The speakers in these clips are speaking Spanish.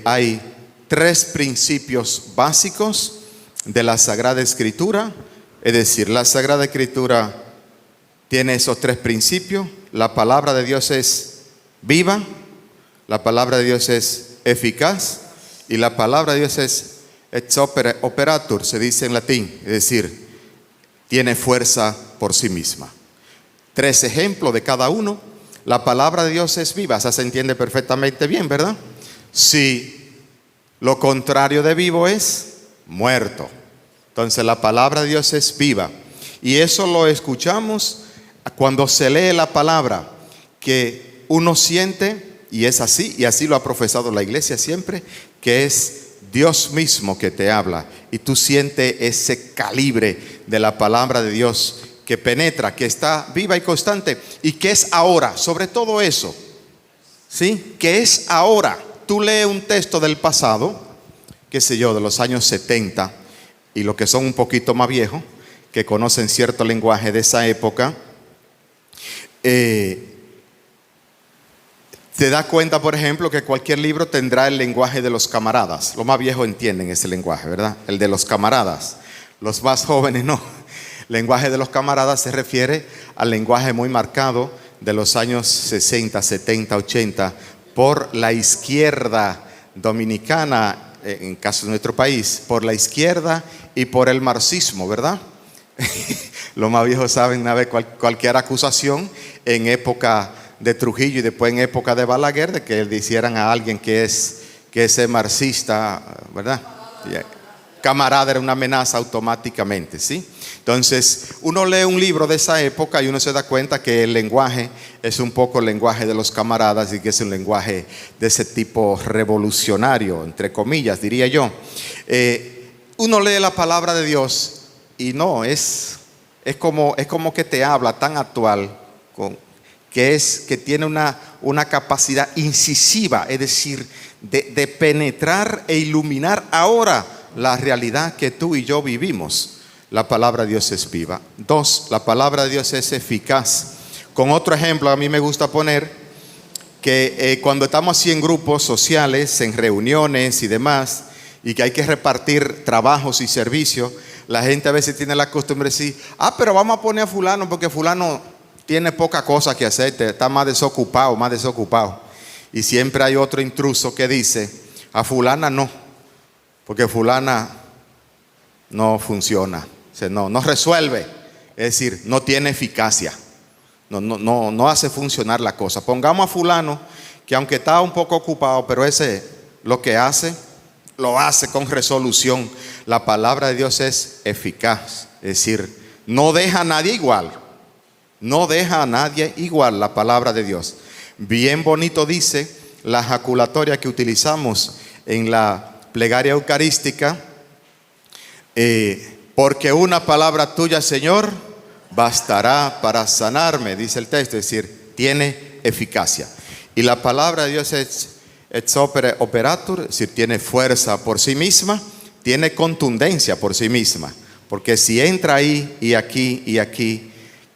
hay tres principios básicos de la Sagrada Escritura. Es decir, la Sagrada Escritura tiene esos tres principios. La palabra de Dios es viva, la palabra de Dios es eficaz y la palabra de Dios es ex operatur, se dice en latín, es decir, tiene fuerza por sí misma. Tres ejemplos de cada uno. La palabra de Dios es viva, esa se entiende perfectamente bien, ¿verdad? Si lo contrario de vivo es muerto, entonces la palabra de Dios es viva. Y eso lo escuchamos cuando se lee la palabra, que uno siente, y es así, y así lo ha profesado la iglesia siempre, que es Dios mismo que te habla, y tú sientes ese calibre de la palabra de Dios que penetra, que está viva y constante, y que es ahora, sobre todo eso, ¿sí? Que es ahora. Tú lees un texto del pasado, qué sé yo, de los años 70, y los que son un poquito más viejos, que conocen cierto lenguaje de esa época, te das cuenta, por ejemplo, que cualquier libro tendrá el lenguaje de los camaradas. Los más viejos entienden ese lenguaje, ¿verdad? El de los camaradas. Los más jóvenes no. El lenguaje de los camaradas se refiere al lenguaje muy marcado de los años 60, 70, 80 por la izquierda dominicana, en caso de nuestro país, por la izquierda y por el marxismo, ¿verdad? Los más viejos saben una vez cualquier acusación en época de Trujillo y después en época de Balaguer, de que le hicieran a alguien que es marxista, ¿verdad? Camarada era una amenaza automáticamente, ¿sí? Entonces, uno lee un libro de esa época y uno se da cuenta que el lenguaje es un poco el lenguaje de los camaradas y que es un lenguaje de ese tipo revolucionario, entre comillas, diría yo. Uno lee la palabra de Dios y no, es como que te habla tan actual, que tiene una capacidad incisiva, es decir, de penetrar e iluminar ahora la realidad que tú y yo vivimos. La palabra de Dios es viva. Dos, la palabra de Dios es eficaz. Con otro ejemplo, a mí me gusta poner que cuando estamos así en grupos sociales, en reuniones y demás, y que hay que repartir trabajos y servicios, la gente a veces tiene la costumbre de decir, pero vamos a poner a fulano porque fulano tiene poca cosa que hacer, está más desocupado. Y siempre hay otro intruso que dice, a fulana no, porque fulana no funciona, o sea, no resuelve, es decir, no tiene eficacia, no hace funcionar la cosa. Pongamos a fulano que aunque está un poco ocupado, pero ese lo que hace, lo hace con resolución. La palabra de Dios es eficaz, es decir, no deja a nadie igual. No deja a nadie igual la palabra de Dios. Bien bonito dice la jaculatoria que utilizamos en la plegaria eucarística, porque una palabra tuya, Señor, bastará para sanarme, dice el texto, es decir, tiene eficacia. Y la palabra de Dios es ex operatur, es decir, tiene fuerza por sí misma, tiene contundencia por sí misma, porque si entra ahí y aquí,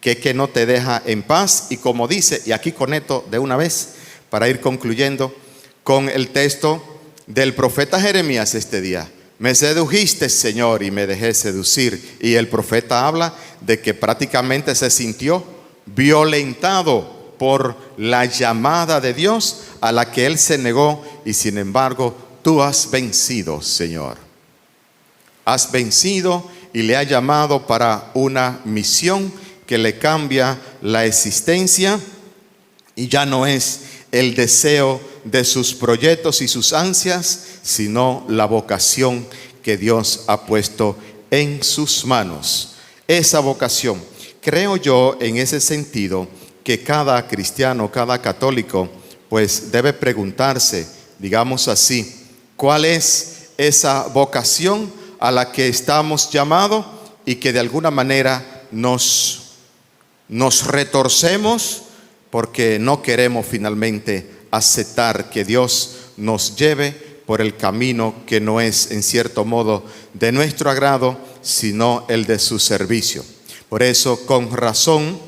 que no te deja en paz. Y como dice, y aquí conecto de una vez para ir concluyendo con el texto del profeta Jeremías este día. Me sedujiste, Señor, y me dejé seducir. Y el profeta habla de que prácticamente se sintió violentado por la llamada de Dios a la que él se negó, y sin embargo tú has vencido, Señor. Has vencido y le has llamado para una misión que le cambia la existencia, y ya no es el deseo de sus proyectos y sus ansias, sino la vocación que Dios ha puesto en sus manos. Esa vocación, creo yo en ese sentido, que cada cristiano, cada católico, pues debe preguntarse, digamos así, ¿cuál es esa vocación a la que estamos llamados y que de alguna manera nos retorcemos porque no queremos finalmente aceptar que Dios nos lleve por el camino que no es en cierto modo de nuestro agrado, sino el de su servicio? Por eso, con razón,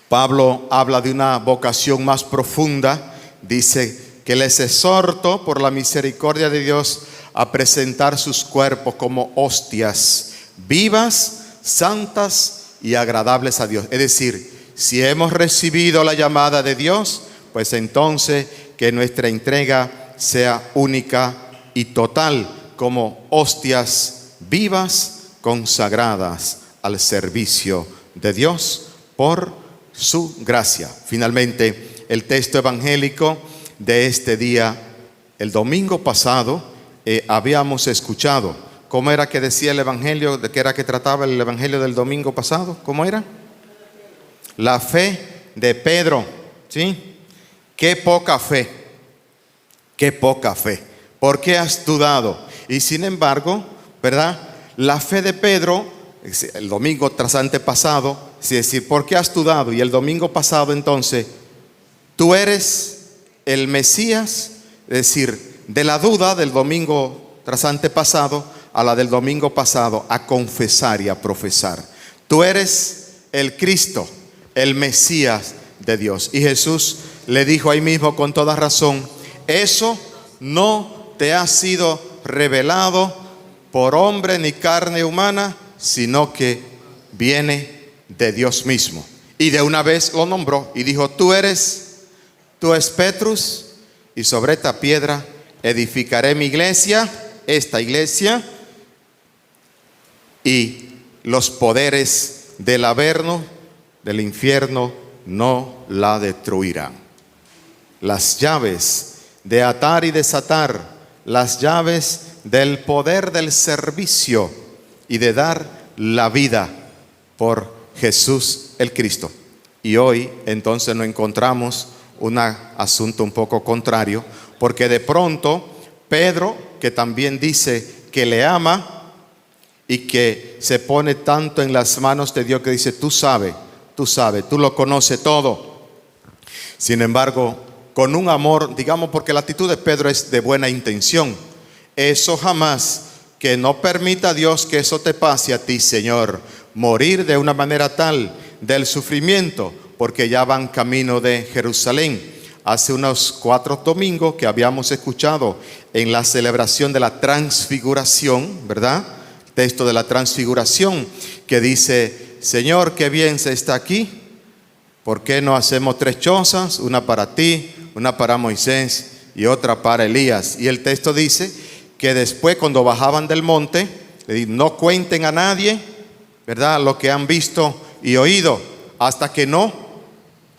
Pablo habla de una vocación más profunda. Dice que les exhorto por la misericordia de Dios a presentar sus cuerpos como hostias vivas, santas y agradables a Dios. Es decir, si hemos recibido la llamada de Dios, pues entonces que nuestra entrega sea única y total, como hostias vivas, consagradas al servicio de Dios por su gracia. Finalmente, el texto evangélico de este día, el domingo pasado, habíamos escuchado. ¿Cómo era que decía el evangelio? ¿De qué era que trataba el evangelio del domingo pasado? ¿Cómo era? La fe de Pedro, ¿sí? Qué poca fe, qué poca fe. ¿Por qué has dudado? Y sin embargo, ¿verdad? La fe de Pedro, el domingo tras antepasado, es decir, ¿por qué has dudado? Y el domingo pasado entonces, tú eres el Mesías, es decir, de la duda del domingo tras antepasado a la del domingo pasado, a confesar y a profesar. Tú eres el Cristo, el Mesías de Dios. Y Jesús le dijo ahí mismo con toda razón, eso no te ha sido revelado por hombre ni carne humana, sino que viene de Dios mismo. Y de una vez lo nombró y dijo, tú eres Petrus, y sobre esta piedra edificaré mi iglesia, esta iglesia, y los poderes del averno, del infierno, no la destruirán. Las llaves de atar y desatar, las llaves del poder del servicio y de dar la vida por Jesús el Cristo. Y hoy entonces nos encontramos un asunto un poco contrario, porque de pronto Pedro, que también dice que le ama y que se pone tanto en las manos de Dios, que dice, tú sabes, tú lo conoces todo. Sin embargo, con un amor, digamos, porque la actitud de Pedro es de buena intención. Eso jamás, que no permita a Dios que eso te pase a ti, Señor. Morir de una manera tal del sufrimiento, porque ya van camino de Jerusalén. Hace unos 4 domingos que habíamos escuchado en la celebración de la transfiguración, ¿verdad? Texto de la transfiguración que dice, Señor, qué bien se está aquí. ¿Por qué no hacemos 3 chozas? Una para ti, una para Moisés y otra para Elías. Y el texto dice que después, cuando bajaban del monte, le dice, no cuenten a nadie, ¿verdad?, lo que han visto y oído, hasta que no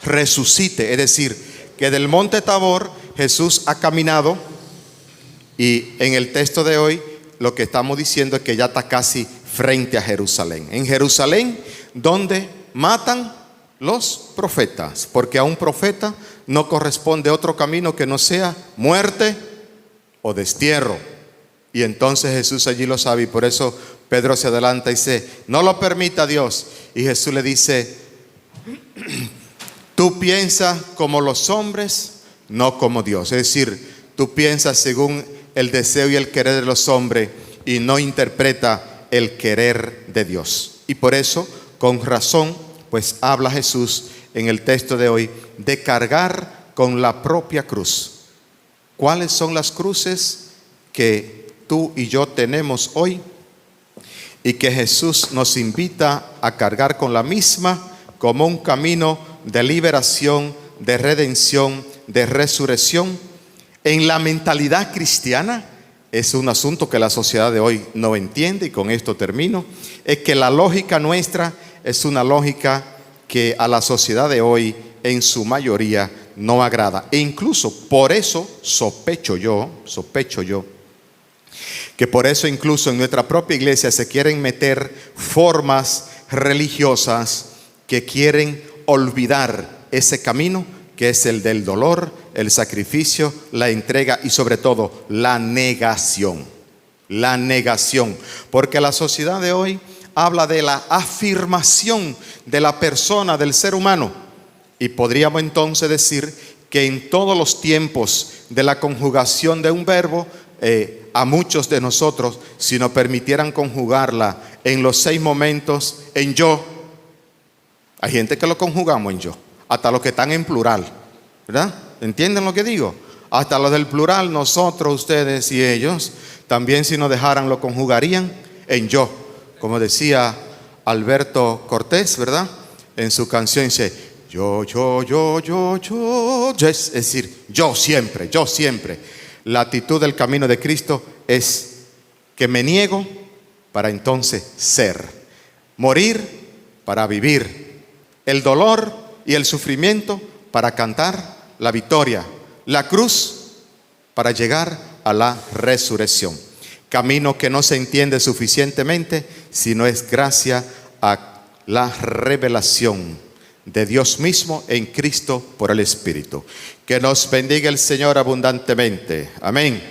resucite. Es decir, que del monte Tabor Jesús ha caminado, y en el texto de hoy lo que estamos diciendo es que ya está casi frente a Jerusalén. En Jerusalén, donde matan los profetas, porque a un profeta no corresponde otro camino que no sea muerte o destierro. Y entonces Jesús allí lo sabe, y por eso Pedro se adelanta y dice, no lo permita Dios. Y Jesús le dice, tú piensas como los hombres, no como Dios. Es decir, tú piensas según el deseo y el querer de los hombres y no interpreta el querer de Dios. Y por eso, con razón, pues habla Jesús en el texto de hoy de cargar con la propia cruz. ¿Cuáles son las cruces que tú y yo tenemos hoy y que Jesús nos invita a cargar con la misma, como un camino de liberación, de redención, de resurrección? En la mentalidad cristiana, es un asunto que la sociedad de hoy no entiende, y con esto termino, es que la lógica nuestra es una lógica que a la sociedad de hoy en su mayoría no agrada. E incluso por eso sospecho yo, que por eso incluso en nuestra propia iglesia se quieren meter formas religiosas que quieren olvidar ese camino, que es el del dolor, el sacrificio, la entrega y sobre todo la negación. La negación. Porque la sociedad de hoy habla de la afirmación de la persona, del ser humano. Y podríamos entonces decir que en todos los tiempos de la conjugación de un verbo, a muchos de nosotros, si nos permitieran conjugarla en los 6 momentos en yo, hay gente que lo conjugamos en yo, hasta los que están en plural, ¿verdad? ¿Entienden lo que digo? Hasta lo del plural, nosotros, ustedes y ellos, también si nos dejaran lo conjugarían en yo. Como decía Alberto Cortés, ¿verdad? En su canción dice, yo, es decir, yo siempre, yo siempre. La actitud del camino de Cristo es que me niego para entonces ser. Morir para vivir. El dolor y el sufrimiento para cantar la victoria. La cruz para llegar a la resurrección. Camino que no se entiende suficientemente si no es gracias a la revelación de Dios mismo en Cristo por el Espíritu. Que nos bendiga el Señor abundantemente. Amén.